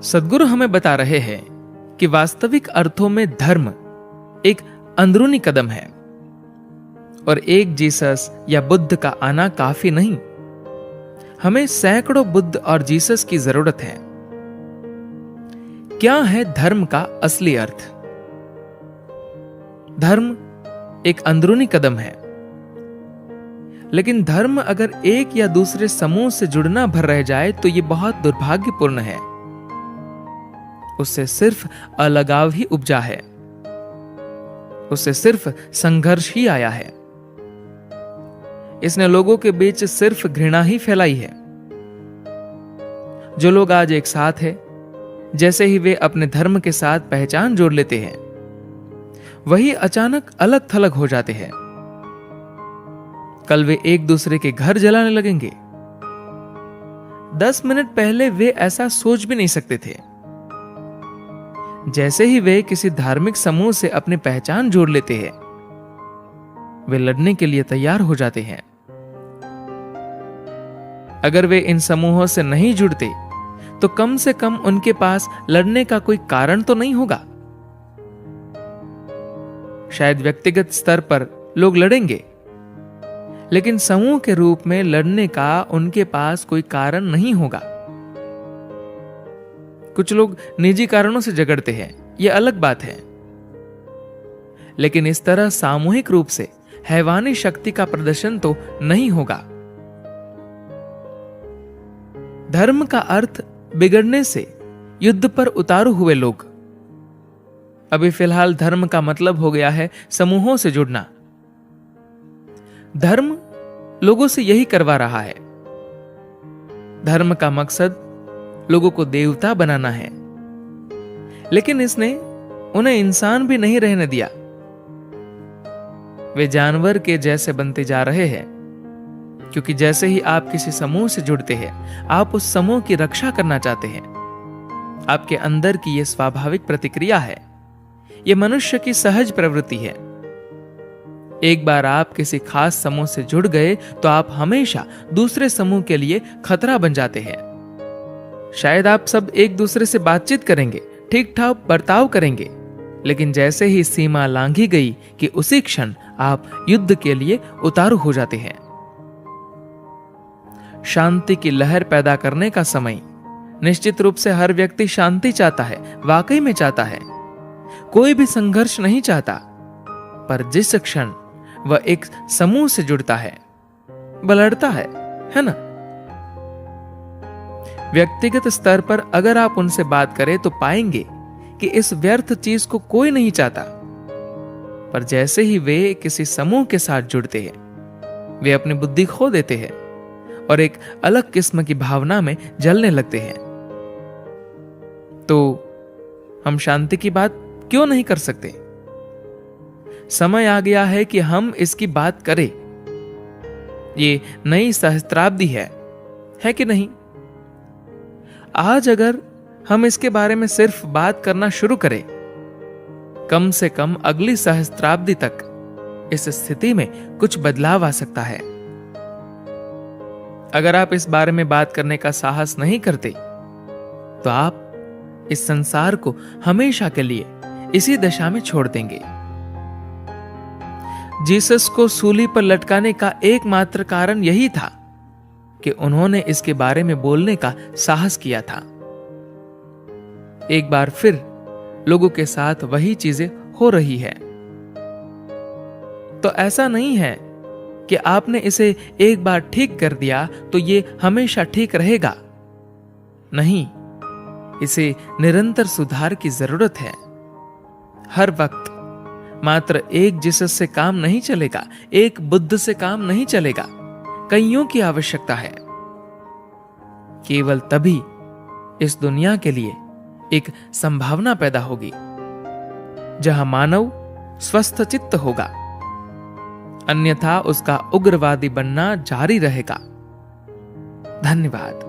सद्गुरु हमें बता रहे हैं कि वास्तविक अर्थों में धर्म एक अंदरूनी कदम है और एक जीसस या बुद्ध का आना काफी नहीं। हमें सैकड़ों बुद्ध और जीसस की जरूरत है। क्या है धर्म का असली अर्थ? धर्म एक अंदरूनी कदम है, लेकिन धर्म अगर एक या दूसरे समूह से जुड़ना भर रह जाए तो यह बहुत दुर्भाग्यपूर्ण है। उससे सिर्फ अलगाव ही उपजा है, उससे सिर्फ संघर्ष ही आया है। इसने लोगों के बीच सिर्फ घृणा ही फैलाई है। जो लोग आज एक साथ हैं, जैसे ही वे अपने धर्म के साथ पहचान जोड़ लेते हैं, वही अचानक अलग थलग हो जाते हैं। कल वे एक दूसरे के घर जलाने लगेंगे। 10 मिनट पहले वे ऐसा सोच भी नहीं सकते थे। जैसे ही वे किसी धार्मिक समूह से अपनी पहचान जोड़ लेते हैं, वे लड़ने के लिए तैयार हो जाते हैं। अगर वे इन समूहों से नहीं जुड़ते तो कम से कम उनके पास लड़ने का कोई कारण तो नहीं होगा। शायद व्यक्तिगत स्तर पर लोग लड़ेंगे, लेकिन समूह के रूप में लड़ने का उनके पास कोई कारण नहीं होगा। कुछ लोग निजी कारणों से झगड़ते हैं, यह अलग बात है, लेकिन इस तरह सामूहिक रूप से हैवानी शक्ति का प्रदर्शन तो नहीं होगा। धर्म का अर्थ बिगड़ने से युद्ध पर उतारू हुए लोग। अभी फिलहाल धर्म का मतलब हो गया है समूहों से जुड़ना। धर्म लोगों से यही करवा रहा है। धर्म का मकसद लोगों को देवता बनाना है, लेकिन इसने उन्हें इंसान भी नहीं रहने दिया। वे जानवर के जैसे बनते जा रहे हैं, क्योंकि जैसे ही आप किसी समूह से जुड़ते हैं, आप उस समूह की रक्षा करना चाहते हैं। आपके अंदर की यह स्वाभाविक प्रतिक्रिया है, यह मनुष्य की सहज प्रवृत्ति है। एक बार आप किसी खास समूह से जुड़ गए तो आप हमेशा दूसरे समूह के लिए खतरा बन जाते हैं। शायद आप सब एक दूसरे से बातचीत करेंगे, ठीक ठाक बर्ताव करेंगे, लेकिन जैसे ही सीमा लांघी गई कि उसी क्षण आप युद्ध के लिए उतारू हो जाते हैं। शांति की लहर पैदा करने का समय। निश्चित रूप से हर व्यक्ति शांति चाहता है, वाकई में चाहता है। कोई भी संघर्ष नहीं चाहता, पर जिस क्षण वह एक समूह से जुड़ता है, वह लड़ता है ना? व्यक्तिगत स्तर पर अगर आप उनसे बात करें तो पाएंगे कि इस व्यर्थ चीज को कोई नहीं चाहता, पर जैसे ही वे किसी समूह के साथ जुड़ते हैं, वे अपनी बुद्धि खो देते हैं और एक अलग किस्म की भावना में जलने लगते हैं। तो हम शांति की बात क्यों नहीं कर सकते? समय आ गया है कि हम इसकी बात करें। ये नई सहस्त्राब्दी है कि नहीं? आज अगर हम इसके बारे में सिर्फ बात करना शुरू करें, कम से कम अगली सहस्त्राब्दी तक इस स्थिति में कुछ बदलाव आ सकता है। अगर आप इस बारे में बात करने का साहस नहीं करते, तो आप इस संसार को हमेशा के लिए इसी दशा में छोड़ देंगे। जीसस को सूली पर लटकाने का एकमात्र कारण यही था कि उन्होंने इसके बारे में बोलने का साहस किया था। एक बार फिर लोगों के साथ वही चीजें हो रही है। तो ऐसा नहीं है कि आपने इसे एक बार ठीक कर दिया तो ये हमेशा ठीक रहेगा। नहीं, इसे निरंतर सुधार की जरूरत है। हर वक्त मात्र एक जीसस से काम नहीं चलेगा, एक बुद्ध से काम नहीं चलेगा। कईयों की आवश्यकता है। केवल तभी इस दुनिया के लिए एक संभावना पैदा होगी जहां मानव स्वस्थ चित्त होगा, अन्यथा उसका उग्रवादी बनना जारी रहेगा। धन्यवाद।